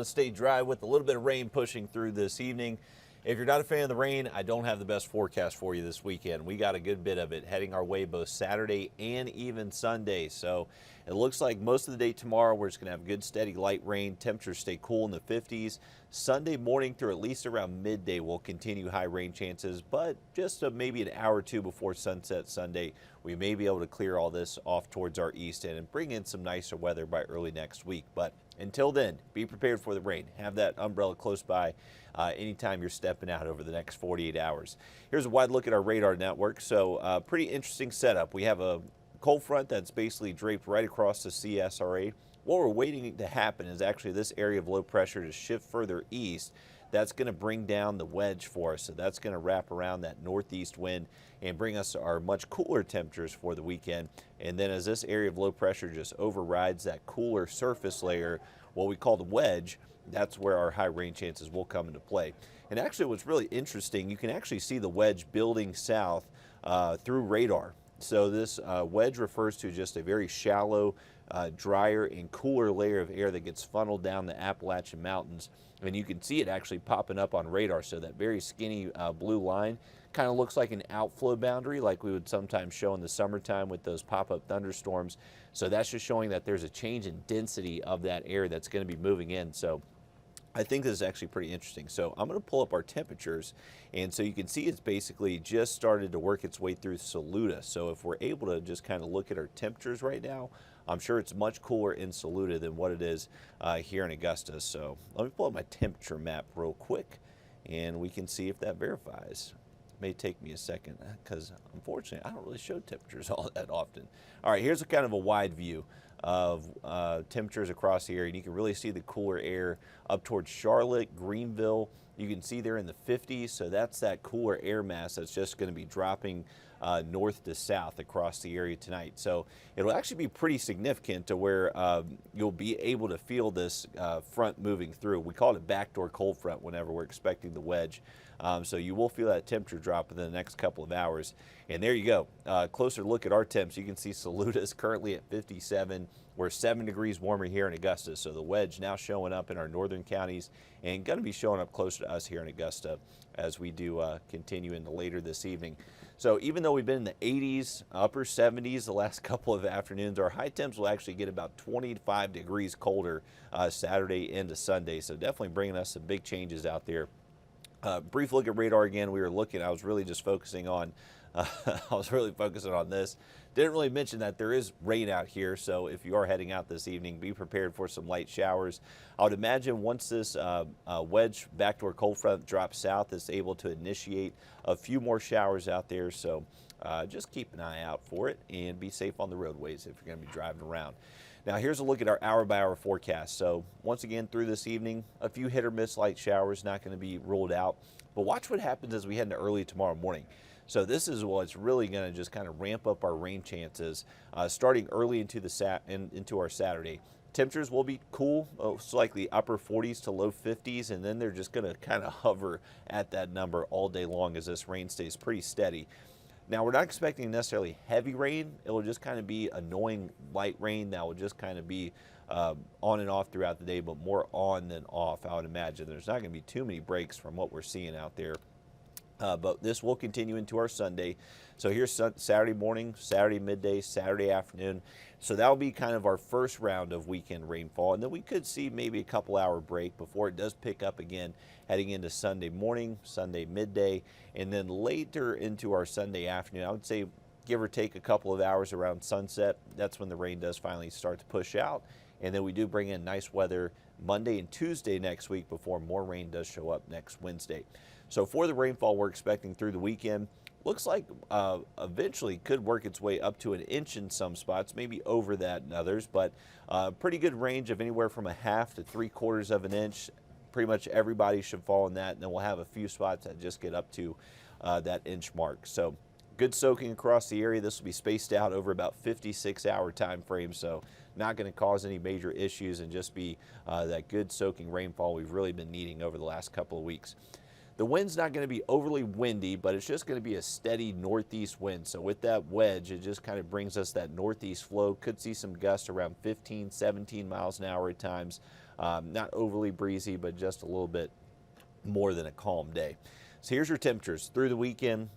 to stay dry with a little bit of rain pushing through this evening. If you're not a fan of the rain, I don't have the best forecast for you this weekend. We got a good bit of it heading our way both Saturday and even Sunday. So it looks like most of the day tomorrow we're just going to have good steady light rain. Temperatures stay cool in the 50s. Sunday morning through at least around midday we'll continue high rain chances, but just maybe an hour or two before sunset Sunday, we may be able to clear all this off towards our east end and bring in some nicer weather by early next week. But until then, be prepared for the rain. Have that umbrella close by anytime you're stepping out over the next 48 hours. Here's a wide look at our radar network. So pretty interesting setup. We have a cold front that's basically draped right across the CSRA. What we're waiting to happen is actually this area of low pressure to shift further east. That's going to bring down the wedge for us. So that's going to wrap around that northeast wind and bring us our much cooler temperatures for the weekend. And then as this area of low pressure just overrides that cooler surface layer, what we call the wedge, that's where our high rain chances will come into play. And actually what's really interesting, you can actually see the wedge building south through radar. So this wedge refers to just a very shallow, drier and cooler layer of air that gets funneled down the Appalachian Mountains. And you can see it actually popping up on radar. So that very skinny blue line kind of looks like an outflow boundary like we would sometimes show in the summertime with those pop-up thunderstorms. So that's just showing that there's a change in density of that air that's going to be moving in. So I think this is actually pretty interesting. So I'm going to pull up our temperatures, and so you can see it's basically just started to work its way through Saluda. So if we're able to just kind of look at our temperatures right now, I'm sure it's much cooler in Saluda than what it is here in Augusta. So let me pull up my temperature map real quick, and we can see if that verifies. It may take me a second because unfortunately I don't really show temperatures all that often. All right, here's a kind of a wide view of temperatures across the area, and you can really see the cooler air up towards Charlotte, Greenville. You can see there in the 50s, so that's that cooler air mass that's just going to be dropping north to south across the area tonight. So it'll actually be pretty significant to where you'll be able to feel this front moving through. We call it a backdoor cold front whenever we're expecting the wedge. So you will feel that temperature drop within the next couple of hours. And there you go. Closer look at our temps. You can see Saluda is currently at 57. We're 7 degrees warmer here in Augusta. So the wedge now showing up in our northern counties and going to be showing up closer to us here in Augusta as we do continue into later this evening. So even though we've been in the 80s, upper 70s the last couple of afternoons, our high temps will actually get about 25 degrees colder Saturday into Sunday. So definitely bringing us some big changes out there. Brief look at radar again. We were looking, I was really just focusing on this. Didn't really mention that there is rain out here, so if you are heading out this evening, be prepared for some light showers. I would imagine once this wedge backdoor cold front drops south, it's able to initiate a few more showers out there, so just keep an eye out for it and be safe on the roadways if you're going to be driving around. Now here's a look at our hour-by-hour forecast. So once again through this evening, a few hit or miss light showers, not going to be ruled out. But watch what happens as we head into early tomorrow morning. So this is what's really going to just kind of ramp up our rain chances starting early into our Saturday. Temperatures will be cool, most likely upper 40s to low 50s, and then they're just going to kind of hover at that number all day long as this rain stays pretty steady. Now, we're not expecting necessarily heavy rain. It will just kind of be annoying light rain that will just kind of be on and off throughout the day, but more on than off, I would imagine. There's not going to be too many breaks from what we're seeing out there. But this will continue into our Sunday. So here's Saturday morning, Saturday midday, Saturday afternoon. So that'll be kind of our first round of weekend rainfall. And then we could see maybe a couple hour break before it does pick up again heading into Sunday morning, Sunday midday, and then later into our Sunday afternoon. I would say give or take a couple of hours around sunset. That's when the rain does finally start to push out. And then we do bring in nice weather Monday and Tuesday next week before more rain does show up next Wednesday. So for the rainfall we're expecting through the weekend, looks like eventually could work its way up to an inch in some spots, maybe over that in others, but pretty good range of anywhere from 1/2 to 3/4 of an inch. Pretty much everybody should fall in that, and then we'll have a few spots that just get up to that inch mark. So good soaking across the area. This will be spaced out over about 56-hour time frame, so not going to cause any major issues and just be that good soaking rainfall we've really been needing over the last couple of weeks. The wind's not going to be overly windy, but it's just going to be a steady northeast wind. So with that wedge, it just kind of brings us that northeast flow. Could see some gusts around 15, 17 miles an hour at times. Not overly breezy, but just a little bit more than a calm day. So here's your temperatures through the weekend.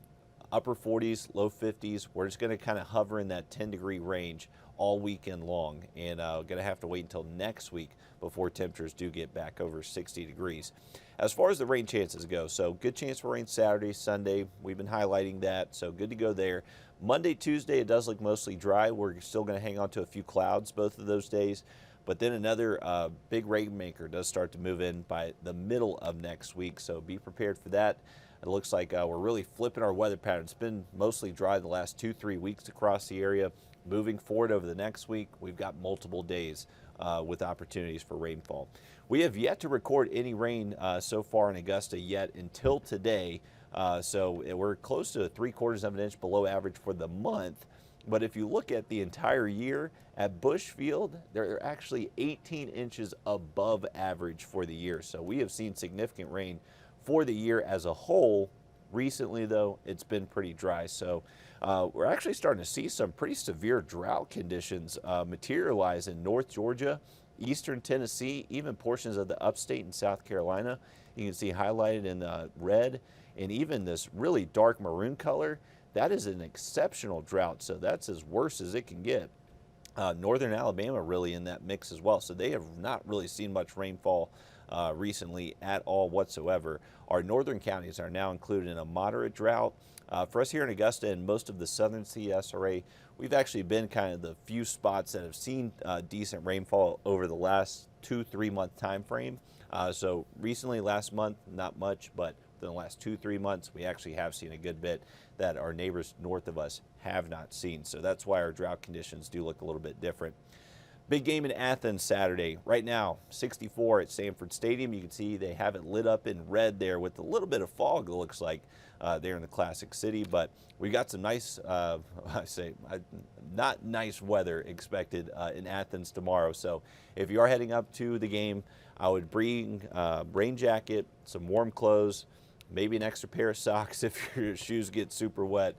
Upper 40s, low 50s. We're just going to kind of hover in that 10-degree range all weekend long, and going to have to wait until next week before temperatures do get back over 60 degrees. As far as the rain chances go, so good chance for rain Saturday, Sunday. We've been highlighting that, so good to go there. Monday, Tuesday, it does look mostly dry. We're still going to hang on to a few clouds both of those days, but then another big rainmaker does start to move in by the middle of next week, so be prepared for that. It looks like we're really flipping our weather pattern. It's been mostly dry the last 2-3 weeks across the area. Moving forward over the next week, we've got multiple days with opportunities for rainfall. We have yet to record any rain so far in Augusta yet until today. So we're close to 3/4 of an inch below average for the month. But if you look at the entire year at Bushfield, they're actually 18 inches above average for the year. So we have seen significant rain for the year as a whole. Recently, though, it's been pretty dry. So we're actually starting to see some pretty severe drought conditions materialize in North Georgia, Eastern Tennessee, even portions of the upstate in South Carolina. You can see highlighted in red, and even this really dark maroon color. That is an exceptional drought, so that's as worse as it can get. Northern Alabama really in that mix as well, so they have not really seen much rainfall recently at all whatsoever. Our northern counties are now included in a moderate drought. For us here in Augusta and most of the southern CSRA, we've actually been kind of the few spots that have seen decent rainfall over the last 2-3 month time frame. So recently, last month, not much, but in the last 2-3 months, we actually have seen a good bit that our neighbors north of us have not seen. So that's why our drought conditions do look a little bit different. Big game in Athens Saturday. Right now, 64 at Sanford Stadium. You can see they have it lit up in red there with a little bit of fog, it looks like, there in the Classic City. But we got some nice, not nice weather expected in Athens tomorrow. So if you are heading up to the game, I would bring a rain jacket, some warm clothes, maybe an extra pair of socks if your shoes get super wet.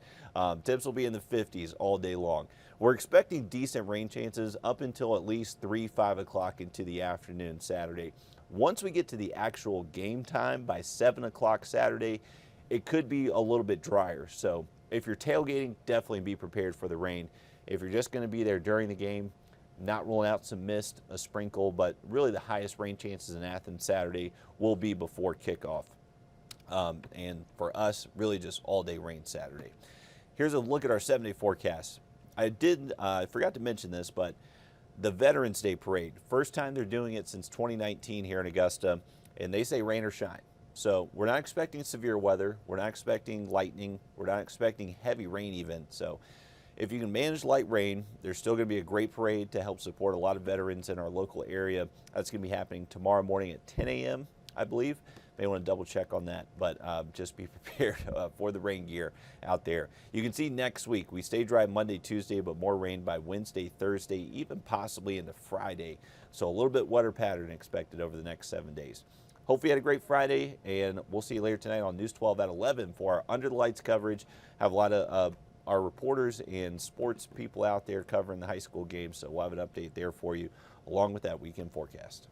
Temps will be in the 50s all day long. We're expecting decent rain chances up until at least 3-5 o'clock into the afternoon Saturday. Once we get to the actual game time by 7 o'clock Saturday, it could be a little bit drier. So if you're tailgating, definitely be prepared for the rain. If you're just going to be there during the game, not ruling out some mist, a sprinkle, but really the highest rain chances in Athens Saturday will be before kickoff. And for us, really just all-day rain Saturday. Here's a look at our 7-day forecast. I forgot to mention this, but the Veterans Day Parade, first time they're doing it since 2019 here in Augusta, and they say rain or shine. So we're not expecting severe weather. We're not expecting lightning. We're not expecting heavy rain even. So if you can manage light rain, there's still going to be a great parade to help support a lot of veterans in our local area. That's going to be happening tomorrow morning at 10 a.m., I believe. May want to double check on that, but just be prepared for the rain gear out there. You can see next week, we stay dry Monday, Tuesday, but more rain by Wednesday, Thursday, even possibly into Friday. So a little bit wetter pattern expected over the next 7 days. Hope you had a great Friday, and we'll see you later tonight on News 12 at 11 for our Under the Lights coverage. Have a lot of our reporters and sports people out there covering the high school games, so we'll have an update there for you along with that weekend forecast.